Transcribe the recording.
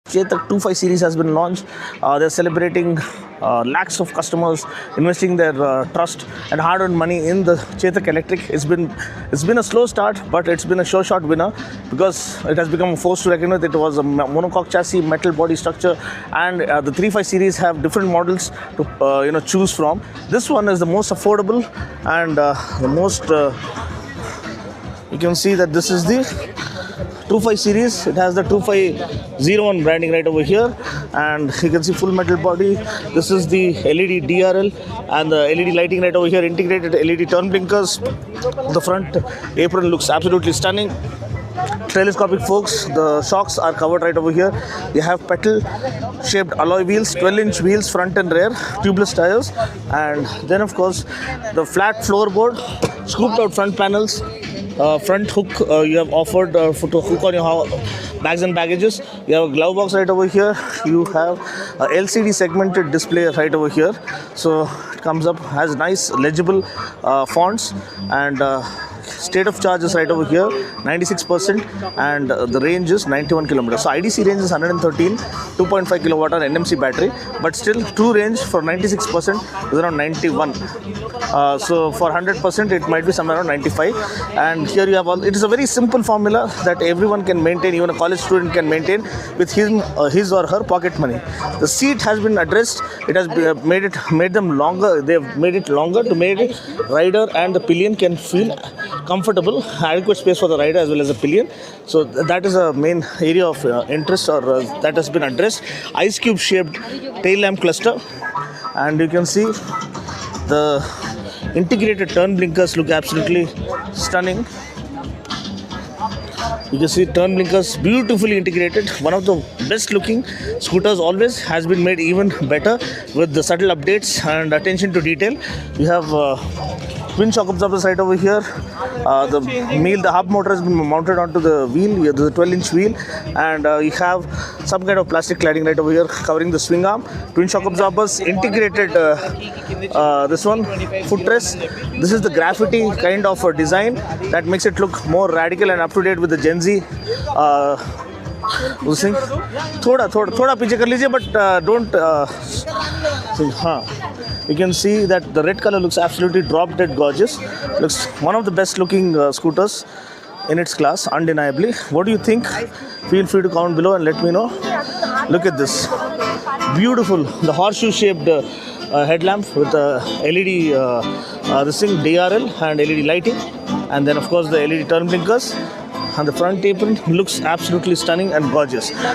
Chetak 25 series has been launched. They're celebrating lakhs of customers investing their trust and hard-earned money in the Chetak Electric. It's been a slow start, but it's been a sure shot winner because it has become a force to reckon with. It was a monocoque chassis, metal body structure, and the 35 series have different models to choose from. This one is the most affordable and the most. You can see that this is the 25 series. It has the 2501 branding right over here, and you can see full metal body. This is the LED DRL and the LED lighting right over here, integrated LED turn blinkers. The front apron looks absolutely stunning. Telescopic forks, the shocks are covered right over here. You have petal shaped alloy wheels, 12-inch wheels front and rear, tubeless tires, and then of course the flat floorboard, scooped out front panels, front hook you have offered to hook on your bags and baggages. You have a glove box right over here. You have a LCD segmented display right over here, so it comes up, has nice legible fonts, and state of charge is right over here, 96%, and the range is 91 kilometers. So IDC range is 113, 2.5 kilowatt hour NMC battery, but still true range for 96% is around 91. So for 100% it might be somewhere around 95. And here you have all. It is a very simple formula that everyone can maintain, even a college student can maintain with his or her pocket money. The seat has been addressed. It has made them longer. They have made it longer to make it rider and the pillion can feel comfortable, adequate space for the rider as well as the pillion. So that is a main area of interest, or that has been addressed. Ice cube shaped tail lamp cluster, and you can see the integrated turn blinkers look absolutely stunning. You can see turn blinkers beautifully integrated. One of the best looking scooters always, has been made even better with the subtle updates and attention to detail. You have twin shock absorbers right over here. The hub motor has been mounted onto the wheel. There's a 12-inch wheel, and you have some kind of plastic cladding right over here covering the swing arm. Twin shock absorbers, integrated this one footrest. This is the graffiti kind of design that makes it look more radical and up to date with the Gen Z. थोड़ा पीछे कर लीजिए, but don't. You can see that the red color looks absolutely drop dead gorgeous. Looks one of the best looking scooters in its class, undeniably. What do you think? Feel free to comment below and let me know. Look at this, beautiful, the horseshoe shaped headlamp with LED this thing DRL and LED lighting, and then of course the LED turn blinkers. And the front apron looks absolutely stunning and gorgeous.